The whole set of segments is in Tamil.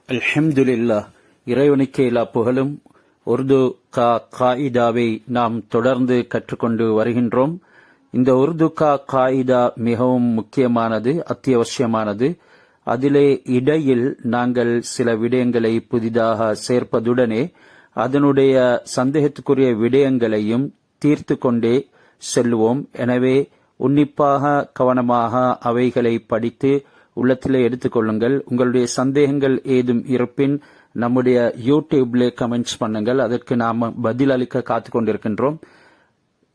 அல்ஹம்துலில்லாஹ். இறைவனுக்கே எல்லா புகழும். உருது காயிதாவை நாம் தொடர்ந்து கற்றுக்கொண்டு வருகின்றோம். இந்த உருது காயிதா மிகவும் முக்கியமானது, அத்தியாவசியமானது. அதிலே இடையில் நாங்கள் சில விடயங்களை புதிதாக சேர்ப்பதுடனே அதனுடைய சந்தேகத்துக்குரிய விடயங்களையும் தீர்த்து கொண்டே செல்வோம். எனவே உன்னிப்பாக கவனமாக அவைகளை படித்து உள்ளத்திலே எடுத்துக்கொள்ளுங்கள். உங்களுடைய சந்தேகங்கள் ஏதும் இருப்பின் நம்முடைய யூடியூப்ல கமெண்ட்ஸ் பண்ணுங்கள். அதற்கு நாம் பதில் அளிக்க காத்துக் கொண்டிருக்கின்றோம்.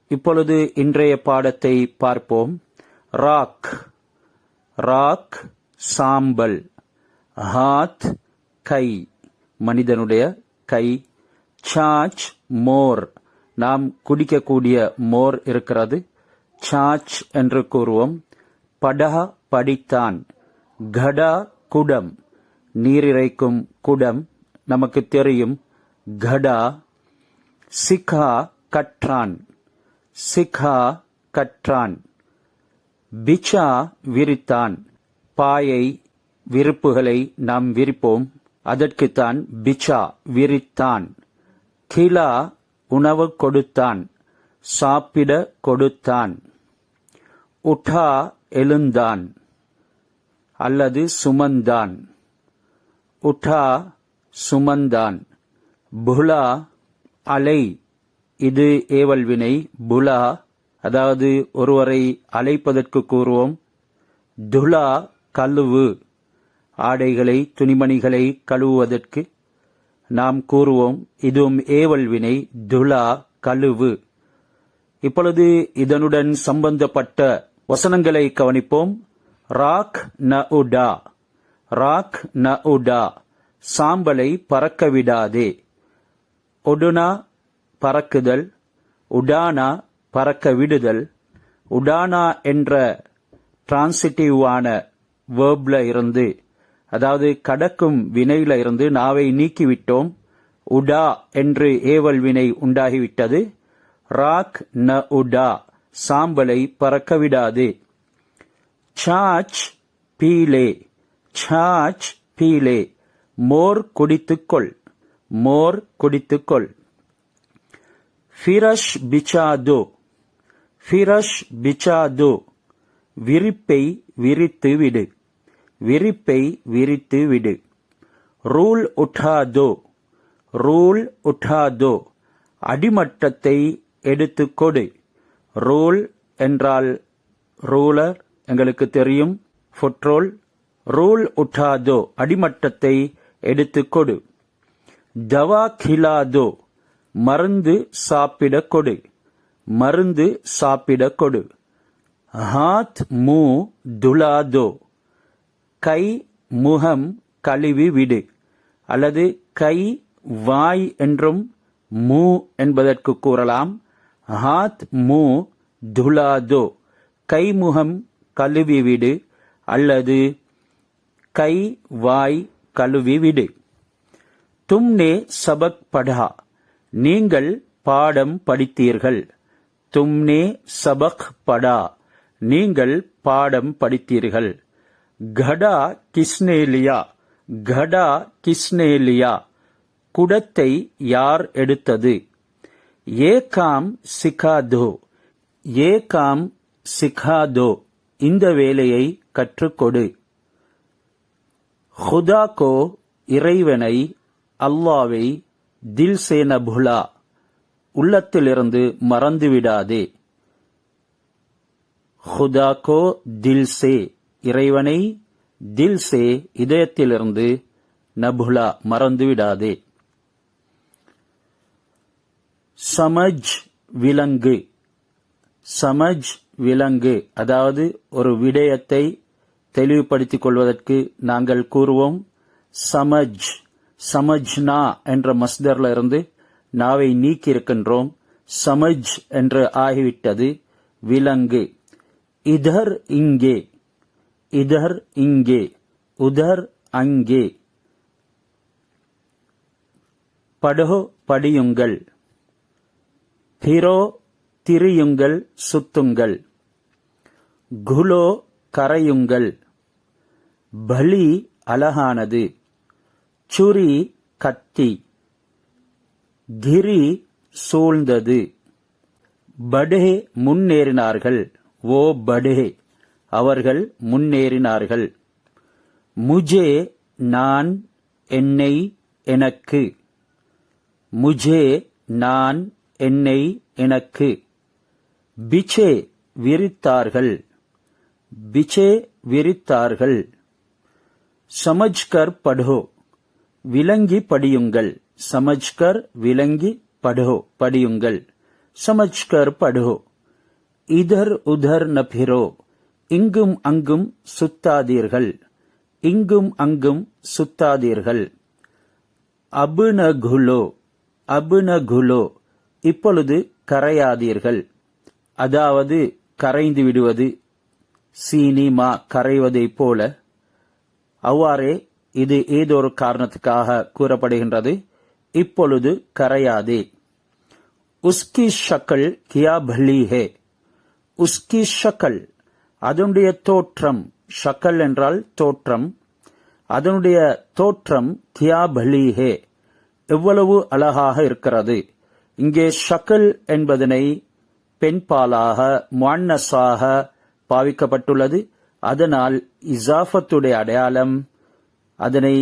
இப்பொழுது இன்றைய பாடத்தை பார்ப்போம். ராக், ராக் சாம்பல். ஹாத் கை, மனிதனுடைய கை. சாச் மோர், நாம் குடிக்கக்கூடிய மோர் இருக்கிறது, சாச் என்று கூறுவோம். படா படித்தான். கடா குடம், நீரிறைக்கும் குடம், நமக்கு தெரியும் கடா. சிகா கற்றான், சிகா கற்றான். பிச்சா விரித்தான். பாயை விரிப்புகளை நாம் விரிப்போம், அதற்குத்தான் பிச்சா விரித்தான். கிலா உணவு கொடுத்தான், சாப்பிட கொடுத்தான். உட்டா எழுந்தான் அல்லது சுமந்தான். உட்டா சுமந்தான். புலா அலை, இது ஏவல் வினை. புலா அதாவது ஒருவரை அழைப்பதற்கு கூறுவோம். துலா கழுவு, ஆடைகளை துணிமணிகளை கழுவுவதற்கு நாம் கூறுவோம். இதுவும் ஏவல் வினை. துலா கழுவு. இப்பொழுது இதனுடன் சம்பந்தப்பட்ட வசனங்களை கவனிப்போம். ராக் நஉடா, ராக் நஉடா, சாம்பலை பறக்க விடாதே. ஒடுனா பறக்குதல், உடானா பறக்க விடுதல். உடானா என்ற டிரான்சிட்டிவான வேர்ப்ல இருந்து, அதாவது கடக்கும் வினையில இருந்து நாவை நீக்கிவிட்டோம். உடா என்று ஏவல் வினை உண்டாகிவிட்டது. ராக் நஉடா, சாம்பலை பறக்க விடாதே. சாச் பீலே, சாச் பீலே, மோர் குடித்துக்கொள், மோர் குடித்துக்கொள். ஃபிரஷ் பிச்சாதோ, ஃபிரஷ் பிச்சாதோ, விரிப்பை விரித்து விடு, விரிப்பை விரித்து விடு. ரூல் உட்டாதோ, ரூல் உட்டாதோ, அடிமட்டத்தை எடுத்துக்கொடு. ரூல் என்றால் ரூலர், எங்களுக்கு தெரியும், ஃபுட்ரோல். ரூல் உட்டாதோ, அடிமட்டத்தை எடுத்துக்கொடு. தவா கிலாதோ, மருந்து சாப்பிட கொடு, மருந்து சாப்பிட கொடு. ஹாத் மூ துலாதோ, கை முகம் கழுவி விடு, அல்லது கை வாய் என்றும் மூ என்பதற்கு கூறலாம். ஹாத் மூ துலாதோ, கைமுகம் கழுவி விடு அல்லது கை வாய் கழுவி விடு. தும்னே சபக் படா, நீங்கள் பாடம் படித்தீர்கள். தும்னே சபக் படா, நீங்கள் பாடம் படித்தீர்கள். கடா கிஸ்னே லியா, கடா கிஸ்னே லியா, குடத்தை யார் எடுத்தது. ஏ காம் சிகாதோ, ஏ காம் சிகாதோ, இந்த வேலையை கற்றுக்கொடு. ஹுதா கோ, இறைவனை, அல்லாவை, தில் சே ந புலா, உள்ளத்திலிருந்து மறந்துவிடாதே. ஹுதா கோ தில் சே, இறைவனை, தில் சே இதயத்திலிருந்து, நபுலா மறந்துவிடாதே. சமஜ் விலங்கு, சமஜ் விலங்கு, அதாவது ஒரு விடயத்தை தெளிவுபடுத்திக் கொள்வதற்கு நாங்கள் கூறுவோம் சமஜ். சமஜ்னா என்ற மஸ்தர்ல இருந்து நாவை நீக்கி இருக்கின்றோம். சமஜ் என்று ஆகிவிட்டது. விலங்கு. இதர் இங்கே, இதர் இங்கே, உதர் அங்கே. படோ படியுங்கள். ஹிரோ திரியுங்கள், சுத்துங்கள். குலோ கரையுங்கள். பலி அழகானது. சுரி கத்தி, கிரி சூழ்ந்தது. படே முன்னேறினார்கள், ஓ படே அவர்கள் முன்னேறினார்கள். முஜே நான் என்னை எனக்கு, முஜே நான் என்னை எனக்கு. பிச்சே விரித்தார்கள், பிச்சே விரித்தார்கள். சமஜ்கர் படோ விளங்கி படியுங்கள், சமஜ்கர் விளங்கி படோ படியுங்கள். சமஜ்கர் படோ. இதர் உதர் ந பிரோ இங்கும் அங்கும் சுத்தாதீர்கள், இங்கும் அங்கும் சுத்தாதீர்கள். அபுன குலோ, அபுன குலோ இப்பொழுது கரையாதீர்கள், அதாவது கரைந்து விடுவது, சீனி மா கரைவதைப் போல. அவ்வாறே இது ஏதொரு காரணத்துக்காக கூறப்படுகின்றது. இப்பொழுது கரையாதே. உஸ்கி ஷக்கல் கியா பலி ஹே, உஸ்கி ஷக்கல் அதனுடைய தோற்றம், ஷக்கல் என்றால் தோற்றம், அதனுடைய தோற்றம் கியா பலி ஹே எவ்வளவு அழகாக இருக்கிறது. இங்கே ஷக்கல் என்பதனை பெண்பாலாக முஅன்னஸாக பாவிக்கப்பட்டுள்ளது. அதனால் இசாஃபத்துடைய அடையாளம், அதனை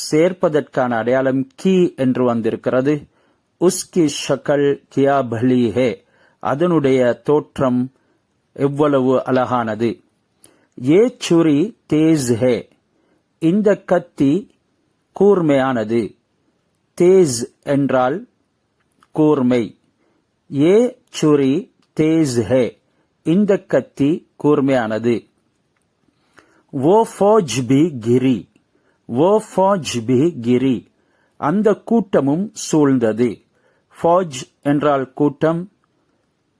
சேர்ப்பதற்கான அடையாளம் கி என்று வந்திருக்கிறது. உஸ்கி ஷக்கல் கியா பலி ஹே அதனுடைய தோற்றம் எவ்வளவு அழகானது. ஏ சுரி தேஸ் ஹே இந்த கத்தி கூர்மையானது. தேஸ் என்றால் கூர்மை. ஏ சுரி தேஸ் ஹே இந்த கத்தி கூர்மையானது. वो फौज भी गिरी, वो फौज भी गिरी அந்த கூட்டமும் சூழ்ந்தது. ஃபௌஜ் என்றால் கூட்டம்,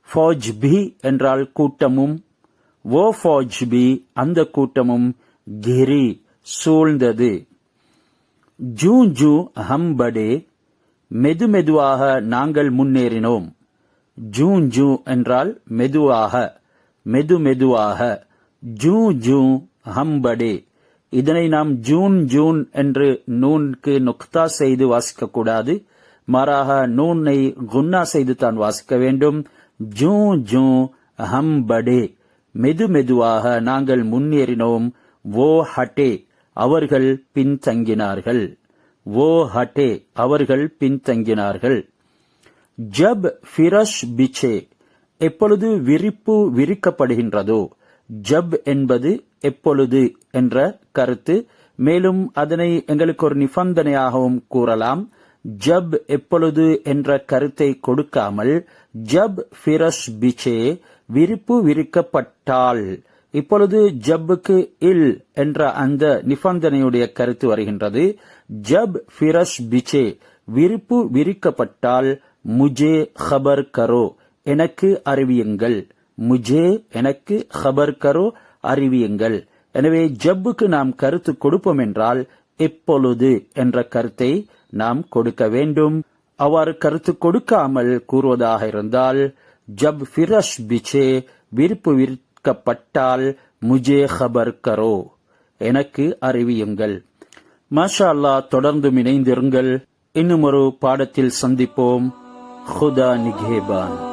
ஃபௌஜ் பி என்றால் கூட்டமும், वो फौज भी அந்த கூட்டமும், கிரி சூழ்ந்தது. ஜூ ஜூ ஹம் படே மெது மெதுவாக நாங்கள் முன்னேறினோம். ஜூ ஜூ என்றால் மெதுவாக, மெது மெதுவாக. ஜூ ஜூ ஹம் படே இதனை நாம் ஜூன் ஜூன் என்று நூனுக்கு நுக்தா செய்து வாசிக்க கூடாது, மாறாக நூனை குன்னா செய்து தான் வாசிக்க வேண்டும். ஜூ ஜூ ஹம் படே மெது மெதுவாக நாங்கள் முன்னேறினோம். ஓ ஹட்டே அவர்கள் பின்தங்கினார்கள், ஓ ஹட்டே அவர்கள் பின்தங்கினார்கள். ஜப் ஃபிரஷ் பிச்சே எப்பொழுது விரிப்பு விரிக்கப்படுகின்றதோ, ஜப் என்பது எப்பொழுது என்ற கருத்து. மேலும் அதனை எங்களுக்கு ஒரு நிபந்தனையாகவும் கூறலாம். ஜப் எப்பொழுது என்ற கருத்தை கொடுக்காமல் ஜப் ஃபிரஷ் பிச்சே விரிப்பு விரிக்கப்பட்டால், இப்பொழுது ஜப்புக்கு இல் என்ற அந்த நிபந்தனையுடைய கருத்து வருகின்றது. ஜப் ஃபிரஷ் பிச்சே விரிப்பு விரிக்கப்பட்டால் முஜே ஹபர் கரோ எனக்கு அறிவியுங்கள், முஜே எனக்கு ஹபர் கரோ அறிவியுங்கள். எனவே ஜப்புக்கு நாம் கருத்து கொடுப்போம் என்றால் எப்பொழுது என்ற கருத்தை நாம் கொடுக்க வேண்டும். அவ்வாறு கருத்து கொடுக்காமல் கூறுவதாக இருந்தால் ஜப் ஃபிரஷ் பிச்சே விரிப்பு விரிக்கப்பட்டால் முஜே ஹபர் கரோ எனக்கு அறிவியுங்கள். மாஷா அல்லாஹ், தொடர்ந்து இணைந்திருங்கள். இன்னும் ஒரு பாடத்தில் சந்திப்போம். खुदा निगहबान.